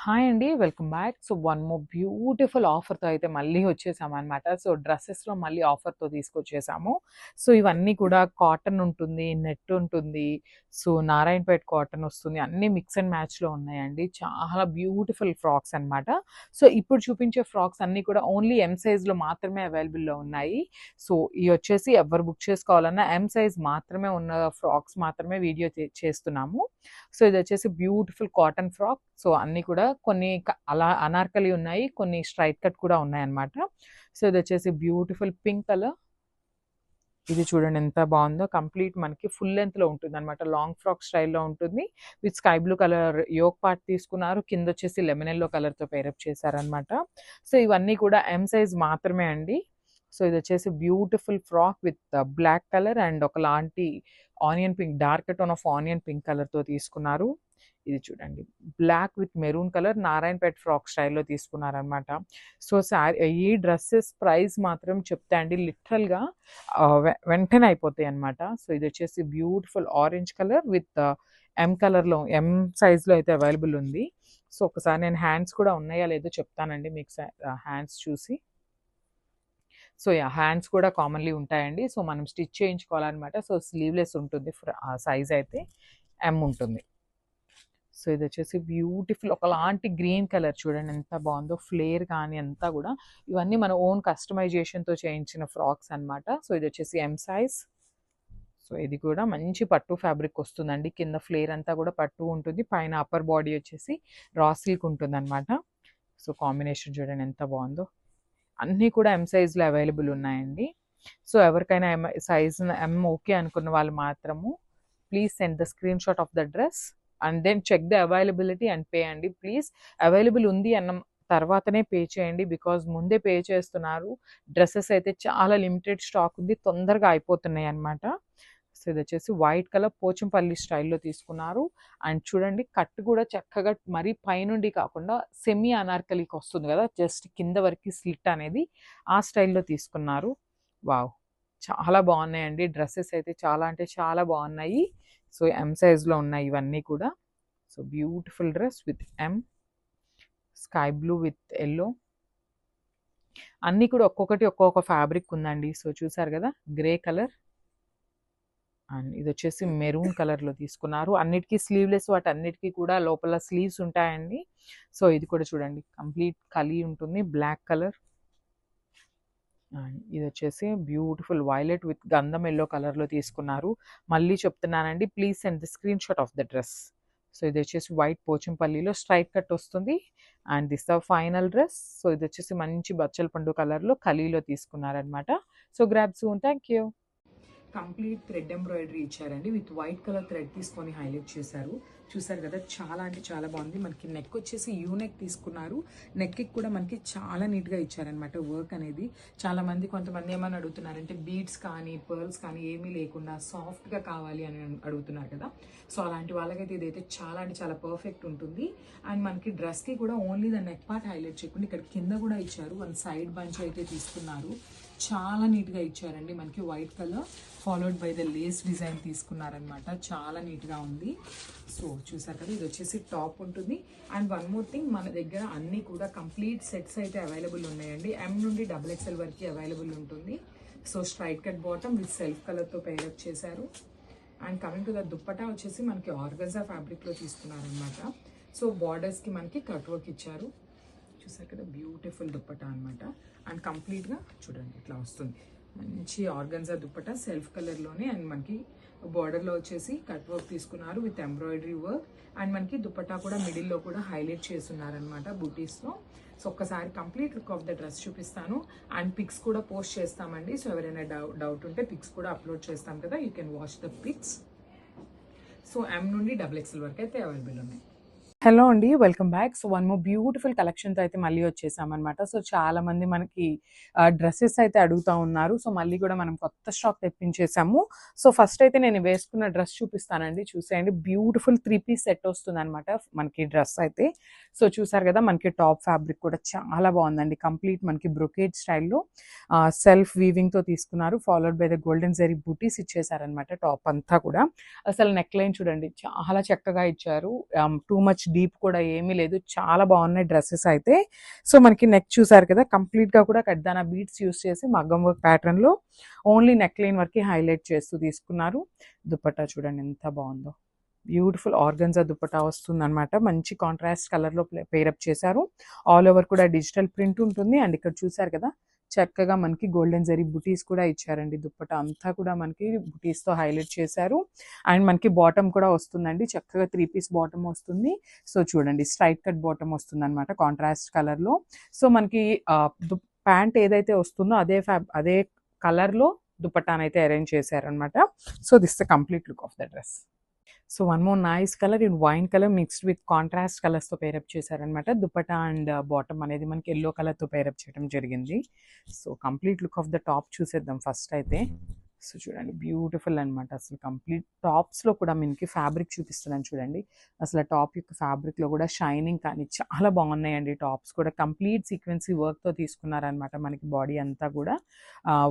Hi అండి. Welcome back. So, one more beautiful ఆఫర్‌తో అయితే మళ్ళీ వచ్చేసామనమాట. సో, డ్రెసెస్‌లో మళ్ళీ ఆఫర్‌తో తీసుకొచ్చేసాము. సో, ఇవన్నీ కూడా కాటన్ ఉంటుంది, నెట్ ఉంటుంది, సో, నారాయణపేట్ కాటన్ వస్తుంది. అన్నీ మిక్స్ అండ్ మ్యాచ్‌లో ఉన్నాయండి. చాలా బ్యూటిఫుల్ ఫ్రాక్స్ అనమాట. సో, ఇప్పుడు చూపించే ఫ్రాక్స్ అన్నీ కూడా ఓన్లీ ఎమ్ సైజ్‌లో మాత్రమే అవైలబుల్‌లో ఉన్నాయి. సో, ఇవొచ్చేసి ఎవరు బుక్ చేసుకోవాలన్నా ఎమ్ సైజ్ మాత్రమే ఉన్న ఫ్రాక్స్ మాత్రమే వీడియో చేస్తున్నాము. సో, ఇదొచ్చేసి బ్యూటిఫుల్ కాటన్ ఫ్రాక్. సో, అన్నీ కూడా కొన్ని అలా అనార్కలి ఉన్నాయి. కొన్ని స్ట్రైట్ కట్ కూడా ఉన్నాయన్నమాట. సో, ఇదొచ్చేసి బ్యూటిఫుల్ పింక్ కలర్. ఇది చూడండి ఎంత బావుందో. కంప్లీట్ మనకి ఫుల్ లెంగ్త్‌లో ఉంటుందన్నమాట. లాంగ్ ఫ్రాక్ స్టైల్‌లో ఉంటుంది. With sky blue colour yoke part తీసుకున్నారు. కిందొచ్చేసి లెమన్ యెల్లో కలర్‌తో పెయిరప్ చేశారన్నమాట. సో, ఇవన్నీ కూడా ఎమ్ సైజ్ మాత్రమే అండి. సో, ఇదొచ్చేసి beautiful frock with black colour and ఒకలాంటి onion pink, dark tone of onion pink కలర్‌తో తీసుకున్నారు. ఇది చూడండి. Black with maroon colour Narayanpet frock స్టైల్‌లో తీసుకున్నారనమాట. సో, ఈ డ్రెసెస్ ప్రైస్ మాత్రం చెప్తే అండి లిటరల్‌గా వెంటనే అయిపోతాయన్నమాట. సో, ఇదొచ్చేసి బ్యూటిఫుల్ ఆరెంజ్ కలర్ విత్ కలర్‌లో ఎమ్ సైజ్‌లో అయితే అవైలబుల్ ఉంది. సో, ఒకసారి నేను హ్యాండ్స్ కూడా ఉన్నాయా లేదో చెప్తానండి మీకు హ్యాండ్స్ చూసి. So, yeah! హ్యాండ్స్ కూడా కామన్‌లీ ఉంటాయండి. సో, మనం స్టిచ్ చేయించుకోవాలనమాట. సో, స్లీవ్‌లెస్ ఉంటుంది. సైజ్ అయితే ఎమ్ ఉంటుంది. సో, ఇదొచ్చేసి బ్యూటిఫుల్ ఒకలాంటి గ్రీన్ కలర్ చూడండి ఎంత బావుందో. ఫ్లేర్ కానీ అంతా గూడా ఇవన్నీ మన ఓన్ కస్టమైజేషన్‌తో చేయించిన ఫ్రాక్స్ అనమాట. సో, ఇదొచ్చేసి ఎమ్ సైజ్. సో, ఇది కూడా మంచి పట్టు ఫ్యాబ్రిక్ వస్తుందండి. కింద ఫ్లేర్ అంతా కూడా పట్టు ఉంటుంది. పైన అప్పర్ బాడీ వచ్చేసి రా సిల్క్ ఉంటుందనమాట. సో, కాంబినేషన్ చూడండి ఎంత బావుందో. అన్నీ కూడా ఎమ్ సైజ్‌లో అవైలబుల్ ఉన్నాయండి. సో, ఎవరికైనా సైజ్ ఎమ్ ఓకే అనుకున్న వాళ్ళు మాత్రము please send the screenshot of the dress and then check the availability and pay అండి. ప్లీజ్ అవైలబుల్ ఉంది అన్న తర్వాతనే పే చేయండి. బికాజ్ ముందే పే చేస్తున్నారు. డ్రెసెస్ అయితే చాలా లిమిటెడ్ స్టాక్ ఉంది. తొందరగా అయిపోతున్నాయి అన్నమాట. సో, ఇదొచ్చేసి వైట్ కలర్ పోచంపల్లి స్టైల్‌లో తీసుకున్నారు. అండ్ చూడండి కట్ కూడా చక్కగా మరీ పైనుండి కాకుండా సెమీ అనార్కలికి వస్తుంది కదా! జస్ట్ కింద వరకి స్లిట్ అనేది ఆ స్టైల్‌లో తీసుకున్నారు. వావ్! చాలా బావున్నాయండి. డ్రెసెస్ అయితే చాలా అంటే చాలా బావున్నాయి. సో, ఎమ్ సైజ్‌లో ఉన్నాయి ఇవన్నీ కూడా. So, beautiful dress with M, sky blue with yellow. అన్నీ కూడా ఒక్కొక్కటి ఒక్కొక్క ఫ్యాబ్రిక్ ఉందండి. సో, చూసారు గదా! గ్రే కలర్ అండ్ ఇదొచ్చేసి మెరూన్ కలర్‌లో తీసుకున్నారు. అన్నిటికి స్లీవ్‌లెస్ వాటన్నిటికి కూడా లోపల స్లీవ్స్ ఉంటాయండి. సో, ఇది కూడా చూడండి కంప్లీట్ కలీ ఉంటుంది. బ్లాక్ కలర్ అండ్ ఇదొచ్చేసి బ్యూటిఫుల్ వైలెట్ విత్ గంధం యెల్లో కలర్‌లో తీసుకున్నారు. మళ్ళీ చెప్తున్నానండి please send the screenshot of the dress. So, ఇదొచ్చేసి వైట్ పోచంపల్లిలో స్ట్రైట్ కట్ వస్తుంది. And this the final dress. So, ఇదొచ్చేసి మంచి బచ్చల పండు కలర్‌లో కలీలో తీసుకున్నారనమాట. సో, grab soon. Thank you. Complete thread embroidery ఇచ్చారండి. విత్ వైట్ కలర్ థ్రెడ్ తీసుకొని హైలైట్ చేశారు. చూసారు కదా చాలా అంటే చాలా బాగుంది. మనకి నెక్ వచ్చేసి యూ నెక్ తీసుకున్నారు. నెక్కి కూడా మనకి చాలా నీట్గా ఇచ్చారనమాట వర్క్ అనేది. చాలా మంది కొంతమంది ఏమని అడుగుతున్నారంటే బీడ్స్ కానీ పర్ల్స్ కానీ ఏమీ లేకుండా సాఫ్ట్గా కావాలి అని అడుగుతున్నారు కదా. సో అలాంటి వాళ్ళకైతే ఇదైతే చాలా అంటే చాలా పర్ఫెక్ట్ ఉంటుంది. అండ్ మనకి డ్రెస్కి కూడా only the neck part highlight చేయకుండా ఇక్కడ కింద కూడా ఇచ్చారు. వన్ సైడ్ బంచ్ అయితే తీసుకున్నారు. చాలా నీట్గా ఇచ్చారండి. మనకి white colour followed by the lace design తీసుకున్నారనమాట. చాలా నీట్గా ఉంది. సో చూసారు కదా ఇది వచ్చేసి టాప్ ఉంటుంది. అండ్ వన్ మోర్ థింగ్ మన దగ్గర అన్నీ కూడా కంప్లీట్ సెట్స్ అయితే అవైలబుల్ ఉన్నాయండి. ఎం నుండి XXL వరకు అవైలబుల్ ఉంటుంది. So straight cut bottom with self కలర్తో పేరప్ చేశారు. And coming to the dupatta వచ్చేసి మనకి ఆర్గజా ఫ్యాబ్రిక్లో తీసుకున్నారనమాట. సో బార్డర్స్కి మనకి కట్ వర్క్ ఇచ్చారు. చూసారు కదా బ్యూటిఫుల్ దుప్పటా అనమాట. అండ్ కంప్లీట్గా చూడండి ఇట్లా వస్తుంది. మంచి ఆర్గన్జా దుప్పటా సెల్ఫ్ కలర్లోనే. అండ్ మనకి బార్డర్లో వచ్చేసి కట్ వర్క్ తీసుకున్నారు విత్ ఎంబ్రాయిడరీ వర్క్. అండ్ మనకి దుప్పటా కూడా మిడిల్లో కూడా హైలైట్ చేస్తున్నారనమాట బూటీస్లో. సో ఒక్కసారి complete look of the dress చూపిస్తాను. అండ్ పిక్స్ కూడా పోస్ట్ చేస్తామండి. సో ఎవరైనా డౌట్ ఉంటే పిక్స్ కూడా అప్లోడ్ చేస్తాం కదా, you can watch the pics. So M నుండి XXL వరకు అయితే అవైలబుల్ ఉన్నాయి. హలో అండి, welcome back. So one more beautiful కలెక్షన్తో అయితే మళ్ళీ వచ్చేసామన్నమాట. సో చాలా మంది మనకి డ్రెస్సెస్ అయితే అడుగుతూ ఉన్నారు. సో మళ్ళీ కూడా మనం కొత్త స్టాక్ తెప్పించేసాము. సో ఫస్ట్ అయితే నేను వేసుకున్న డ్రెస్ చూపిస్తానండి, చూసేయండి. బ్యూటిఫుల్ 3 పీస్ సెట్ వస్తుంది అనమాట మనకి డ్రెస్ అయితే. సో చూసారు కదా మనకి టాప్ ఫ్యాబ్రిక్ కూడా చాలా బాగుందండి. కంప్లీట్ మనకి బ్రొకేడ్ స్టైల్లో సెల్ఫ్ వీవింగ్తో తీసుకున్నారు. Followed by the golden zari బూటీస్ ఇచ్చేసారనమాట టాప్ అంతా కూడా. అసలు నెక్ లైన్ చూడండి చాలా చక్కగా ఇచ్చారు. టూ మచ్ డీప్ కూడా ఏమీ లేదు, చాలా బాగున్నాయి డ్రెస్సెస్ అయితే. సో మనకి నెక్ చూసారు కదా, కంప్లీట్గా కూడా కడ్దానా బీడ్స్ యూస్ చేసి మగ్గం వర్క్ ప్యాటర్న్లో ఓన్లీ నెక్ లైన్ వరకు హైలైట్ చేస్తూ తీసుకున్నారు. దుపట్టా చూడండి ఎంత బాగుందో, బ్యూటిఫుల్ ఆర్గన్జా దుపట్టా వస్తుంది అనమాట. మంచి కాంట్రాస్ట్ కలర్లో పేరప్ చేశారు. ఆల్ ఓవర్ కూడా డిజిటల్ ప్రింట్ ఉంటుంది. అండ్ ఇక్కడ చూసారు కదా చక్కగా మనకి గోల్డెన్ జరీ బుటీస్ కూడా ఇచ్చారండి. దుపట్టా అంతా కూడా మనకి బుటీస్తో హైలైట్ చేశారు. అండ్ మనకి బాటమ్ కూడా వస్తుందండి, చక్కగా 3 పీస్ బాటమ్ వస్తుంది. సో చూడండి స్ట్రైట్ కట్ బాటమ్ వస్తుంది అనమాట కాంట్రాస్ట్ కలర్లో. సో మనకి ప్యాంట్ ఏదైతే వస్తుందో అదే కలర్లో దుపట్టానైతే అరేంజ్ చేశారనమాట. So this the complete look of the dress. So one more nice colour in wine colour mixed with contrast కలర్స్తో పేరప్ చేశారనమాట. దుపట్టా అండ్ బాటమ్ అనేది మనకి ఎల్లో కలర్తో పేరప్ చేయడం జరిగింది. So complete look of the top చూసేద్దాం first అయితే. So చూడండి బ్యూటిఫుల్ అనమాట. అసలు కంప్లీట్ టాప్స్లో కూడా మనకి ఫ్యాబ్రిక్ చూపిస్తున్నాను చూడండి. అసలు టాప్ యొక్క ఫ్యాబ్రిక్లో కూడా షైనింగ్ కానీ చాలా బాగున్నాయండి. టాప్స్ కూడా కంప్లీట్ సీక్వెన్సీ వర్క్తో తీసుకున్నారనమాట. మనకి బాడీ అంతా కూడా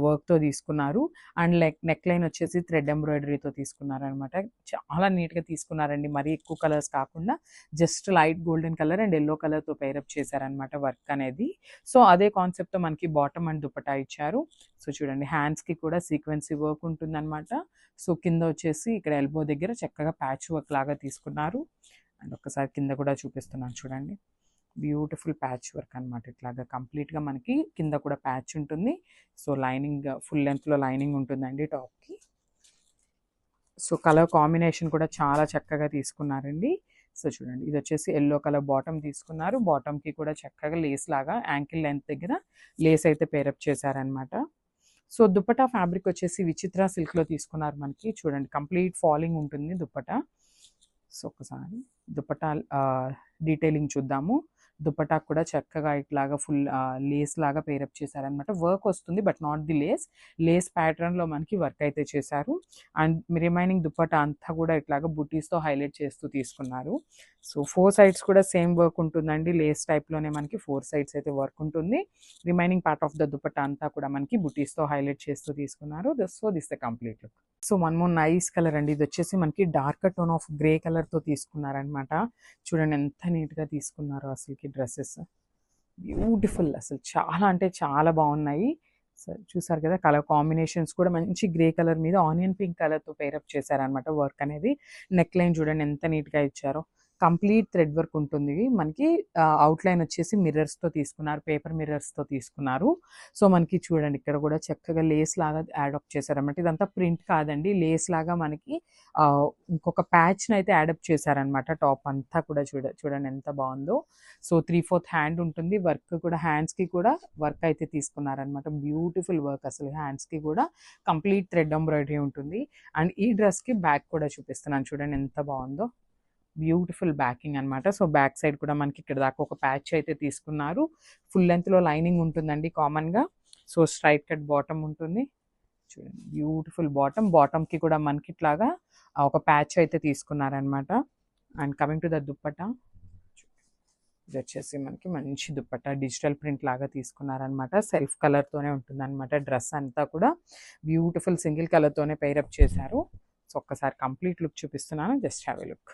వర్క్తో తీసుకున్నారు. అండ్ నెక్ లైన్ వచ్చేసి థ్రెడ్ ఎంబ్రాయిడరీతో తీసుకున్నారనమాట. చాలా నీట్గా తీసుకున్నారండి, మరీ ఎక్కువ కలర్స్ కాకుండా just light golden colour and yellow కలర్తో పేరప్ చేశారనమాట వర్క్ అనేది. సో అదే కాన్సెప్ట్తో మనకి బాటమ్ అండ్ దుపట్టా ఇచ్చారు. సో చూడండి హ్యాండ్స్కి కూడా సీక్వెన్సీ వర్క్ ఉంటుందన్నమాట. సో కింద వచ్చేసి ఇక్కడ ఎల్బో దగ్గర చక్కగా ప్యాచ్ వర్క్ లాగా తీసుకున్నారు. అండ్ ఒక్కసారి కింద కూడా చూపిస్తున్నాను చూడండి, బ్యూటిఫుల్ ప్యాచ్ వర్క్ అనమాట. ఇట్లాగా కంప్లీట్గా మనకి కింద కూడా ప్యాచ్ ఉంటుంది. సో లైనింగ్ ఫుల్ లెంత్లో లైనింగ్ ఉంటుందండి టాప్కి. సో కలర్ కాంబినేషన్ కూడా చాలా చక్కగా తీసుకున్నారండి. సో చూడండి ఇది వచ్చేసి ఎల్లో కలర్ బాటమ్ తీసుకున్నారు. బాటమ్కి కూడా చక్కగా లేస్ లాగా యాంకిల్ లెంత్ దగ్గర లేస్ అయితే పేరప్ చేశారనమాట. సో దుపట్టా ఫ్యాబ్రిక్ వచ్చేసి విచిత్ర సిల్క్లో తీసుకున్నారు మనకి. చూడండి కంప్లీట్ ఫాలింగ్ ఉంటుంది దుపట్టా. సో ఒకసారి దుపట్టా డీటెయిలింగ్ చూద్దాము. దుపట్టా కూడా చక్కగా ఇట్లాగా ఫుల్ లేస్ లాగా పేరప్ చేశారనమాట. వర్క్ వస్తుంది బట్ నాట్ ది లేస్ ప్యాటర్న్లో మనకి వర్క్ అయితే చేశారు. అండ్ రిమైనింగ్ దుపట్టా అంతా కూడా ఇట్లాగా బుటీస్తో హైలైట్ చేస్తూ తీసుకున్నారు. సో 4 సైడ్స్ కూడా సేమ్ వర్క్ ఉంటుందండి. లేస్ టైప్లోనే మనకి 4 సైడ్స్ అయితే వర్క్ ఉంటుంది. Remaining part of the dupatta అంతా కూడా మనకి బుటీస్తో హైలైట్ చేస్తూ తీసుకున్నారు. So this the complete look. So one more nice colour అండి. ఇది వచ్చేసి మనకి డార్కర్ టోన్ ఆఫ్ గ్రే కలర్తో తీసుకున్నారనమాట. చూడండి ఎంత నీట్గా తీసుకున్నారో అసలుకి డ్రెస్సెస్, బ్యూటిఫుల్ అసలు చాలా అంటే చాలా బాగున్నాయి. సో చూసారు కదా కలర్ కాంబినేషన్స్ కూడా మంచి గ్రే కలర్ మీద ఆనియన్ పింక్ కలర్తో పేరప్ చేశారనమాట వర్క్ అనేది. నెక్ లైన్ చూడండి ఎంత నీట్గా ఇచ్చారో, కంప్లీట్ థ్రెడ్ వర్క్ ఉంటుంది. మనకి అవుట్లైన్ వచ్చేసి మిర్రర్స్తో తీసుకున్నారు, పేపర్ మిర్రర్స్తో తీసుకున్నారు. సో మనకి చూడండి ఇక్కడ కూడా చక్కగా లేస్ లాగా యాడప్ చేశారనమాట. ఇదంతా ప్రింట్ కాదండి, లేస్ లాగా మనకి ఇంకొక ప్యాచ్ని అయితే యాడప్ చేశారనమాట. టాప్ అంతా కూడా చూడండి ఎంత బాగుందో. సో 3/4 హ్యాండ్ ఉంటుంది. వర్క్ కూడా హ్యాండ్స్కి కూడా వర్క్ అయితే తీసుకున్నారనమాట. బ్యూటిఫుల్ వర్క్ అసలు. హ్యాండ్స్కి కూడా కంప్లీట్ థ్రెడ్ ఎంబ్రాయిడరీ ఉంటుంది. అండ్ ఈ డ్రెస్కి బ్యాక్ కూడా చూపిస్తున్నాను చూడండి ఎంత బాగుందో, బ్యూటిఫుల్ బ్యాకింగ్ అనమాట. సో బ్యాక్ సైడ్ కూడా మనకి ఇక్కడ దాకా ఒక ప్యాచ్ అయితే తీసుకున్నారు. ఫుల్ లెంత్లో లైనింగ్ ఉంటుందండి కామన్గా. సో స్ట్రైట్ కట్ బాటమ్ ఉంటుంది చూడండి, బ్యూటిఫుల్ బాటమ్కి కూడా మనకి ఇట్లాగా ఒక ప్యాచ్ అయితే తీసుకున్నారనమాట. And coming to the dupatta, ఇది వచ్చేసి మనకి మంచి దుప్పట్టా డిజిటల్ ప్రింట్ లాగా తీసుకున్నారనమాట. సెల్ఫ్ కలర్తోనే ఉంటుందన్నమాట. డ్రెస్ అంతా కూడా బ్యూటిఫుల్ సింగిల్ కలర్తోనే పేరప్ చేశారు. సో ఒక్కసారి కంప్లీట్ లుక్ చూపిస్తున్నాను, జస్ట్ హ్యావ్ ఎ లుక్.